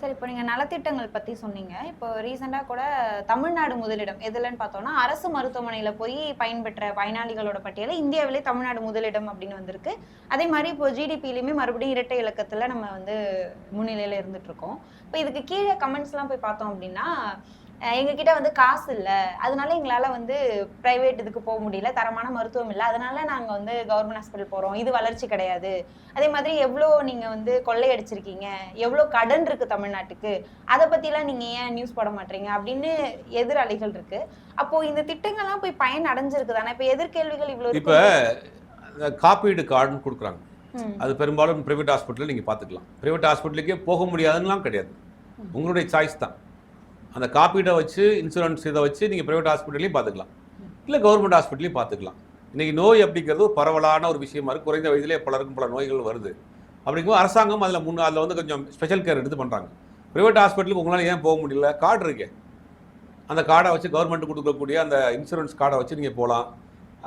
சரி, இப்போ நீங்க நலத்திட்டங்கள் பத்தி சொன்னீங்க. இப்போ ரீசெண்டா கூட தமிழ்நாடு முதலிடம் எதுலன்னு பார்த்தோம்னா, அரசு மருத்துவமனையில போய் பயன்பெற்ற பயனாளிகளோட பட்டியல்ல இந்தியாவிலே தமிழ்நாடு முதலிடம் அப்படின்னு வந்திருக்கு. அதே மாரி இப்போ ஜிடிபிலயுமே மறுபடியும் இரட்டை இலக்கத்துல நம்ம முன்னிலையில இருந்துட்டு இருக்கோம். இப்போ இதுக்கு கீழ கமெண்ட்ஸ்லாம் போய் பார்த்தோம் அப்படின்னா, எங்ககிட்ட காசு இல்ல. அதனால எங்களால பிரைவேட் இதுக்கு போ முடியல. தரமான மருத்துவம் இல்ல. அதனால நாங்க கவர்மெண்ட் ஹாஸ்பிட்டல் போறோம். இது வளர்ச்சி கிடையாது. அதே மாதிரி எவ்ளோ நீங்க கொள்ளையடிச்சிருக்கீங்க? எவ்ளோ கடன் இருக்கு தமிழ்நாட்டுக்கு? அத பத்திலாம் நீங்க ஏன் நியூஸ் போட மாட்றீங்க? அப்படின்னு எதிராளிகள் இருக்கு. அப்போ இந்த திட்டங்கள்லாம் போய் பயன் அடைஞ்சிருக்கு தானே? இப்ப எதிர்கேள்விகள் இவ்ளோ இருக்கு. இப்ப காப்பீடு கார்டுன்னு குடுக்குறாங்க. அது பெரும்பாலும் பிரைவேட் ஹாஸ்பிட்டல்ல நீங்க பாத்துக்கலாம். பிரைவேட் ஹாஸ்பிட்டலுக்கே போக முடியாதுன்னுலாம் கிடையாது. உங்களுடைய சாய்ஸ் தான். அந்த காப்பீடை வச்சு இன்சூரன்ஸ் இதை வச்சு நீங்கள் ப்ரைவேட் ஹாஸ்பிட்டலையும் பார்த்துக்கலாம், இல்லை கவர்மெண்ட் ஹாஸ்பிட்டலையும் பார்த்துக்கலாம். இன்றைக்கி நோய் அப்படிங்கிறது ஒரு பரவலான ஒரு விஷயமா இருக்குது. குறைந்த வயதிலே பலருக்கும் பல நோய்கள் வருது. அப்படிங்கும்போது அரசாங்கம் அதில் கொஞ்சம் ஸ்பெஷல் கேர் எடுத்து பண்ணுறாங்க. ப்ரைவேட் ஹாஸ்பிட்டலுக்கு உங்களால் ஏன் போக முடியல? கார்டு இருக்கே, அந்த கார்டை வச்சு கவர்மெண்ட் கொடுக்கக்கூடிய அந்த இன்சூரன்ஸ் கார்டை வச்சு நீங்கள் போகலாம்,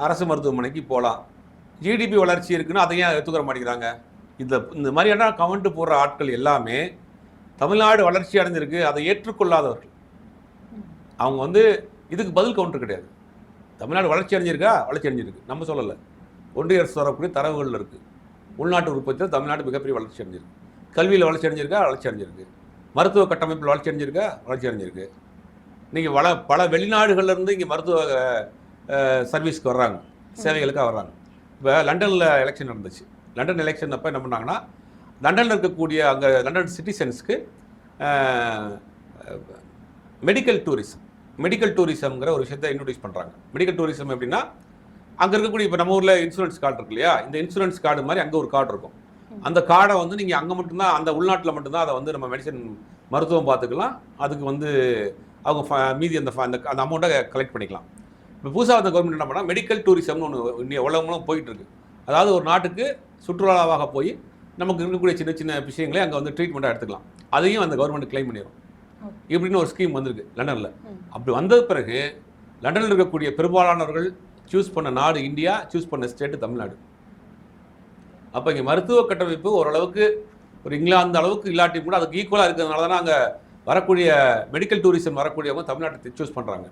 அரசு மருத்துவமனைக்கு போகலாம். ஜிடிபி வளர்ச்சி இருக்குன்னு அதையும் எடுத்துக்கிற மாட்டேங்கிறாங்க. இந்த மாதிரியான கமெண்ட் போடுற ஆட்கள் எல்லாமே தமிழ்நாடு வளர்ச்சி அடைஞ்சிருக்கு அதை ஏற்றுக்கொள்ளாதவர்கள். அவங்க இதுக்கு பதில் கவுண்டர் கிடையாது. தமிழ்நாடு வளர்ச்சி அடைஞ்சிருக்கா? வளர்ச்சி அடைஞ்சிருக்கு, நம்ம சொல்லலை. ஒன்றிய அரசு வரக்கூடிய தரவுகள் இருக்குது. உள்நாட்டு உற்பத்தியில் தமிழ்நாடு மிகப்பெரிய வளர்ச்சி அடைஞ்சிருக்கு. கல்வியில் வளர்ச்சி அடைஞ்சிருக்கா? வளர்ச்சி அடைஞ்சிருக்கு. மருத்துவ கட்டமைப்பில் வளர்ச்சி அடைஞ்சிருக்கா? வளர்ச்சி அடைஞ்சிருக்கு. நீங்கள் பல வெளிநாடுகள்லேருந்து இங்கே மருத்துவ சர்வீஸ்க்கு வர்றாங்க, சேவைகளுக்காக வர்றாங்க. இப்போ லண்டனில் எலெக்ஷன் நடந்துச்சு. லண்டன் எலெக்ஷன் அப்போ என்ன பண்ணாங்கன்னா, லண்டனில் இருக்கக்கூடிய அங்கே லண்டன் சிட்டிசன்ஸ்க்கு மெடிக்கல் டூரிசம்ங்கிற ஒரு விஷயத்தை இன்ட்ரோடியூஸ் பண்ணுறாங்க. மெடிக்கல் டூரிசம் எப்படின்னா, அங்கே இருக்கக்கூடிய இப்போ நம்ம ஊரில் இன்சூரன்ஸ் கார்டு இருக்கு இல்லையா, இந்த இன்சூரன்ஸ் கார்டு மாதிரி அங்கே ஒரு கார்டு இருக்கும். அந்த கார்டை நீங்கள் அங்கே மட்டும்தான், அந்த உள்நாட்டில் மட்டும்தான் அதை நம்ம மெடிசன் மருத்துவம் பார்த்துக்கலாம். அதுக்கு அவங்க மீதி அந்த அமௌண்ட்டை கலெக்ட் பண்ணிக்கலாம். இப்போ புதுசாக அந்த கவர்மெண்ட் என்ன பண்ணால் மெடிக்கல் டூரிசம்னு ஒன்று உலகம் போயிட்டு இருக்கு. அதாவது ஒரு நாட்டுக்கு சுற்றுலாவாக போய் நமக்கு இருக்கக்கூடிய சின்ன சின்ன விஷயங்களே அங்கே ட்ரீட்மெண்ட்டாக எடுத்துக்கலாம். அதையும் அந்த கவர்மெண்ட் கிளைம் பண்ணிடும். இப்படின்னு ஒரு ஸ்கீம் வந்திருக்கு லண்டனில். அப்படி வந்த பிறகு லண்டனில் இருக்கக்கூடிய பெரும்பாலானவர்கள் சூஸ் பண்ண நாடு இந்தியா, சூஸ் பண்ண ஸ்டேட்டு தமிழ்நாடு. அப்போ இங்கே மருத்துவ கட்டமைப்பு ஓரளவுக்கு ஒரு இங்கிலாந்து அளவுக்கு இல்லாட்டி கூட அதுக்கு ஈக்குவலாக இருக்கிறதுனால தான் அங்கே வரக்கூடிய மெடிக்கல் டூரிசம் வரக்கூடியவங்க தமிழ்நாட்டை சூஸ் பண்ணுறாங்க.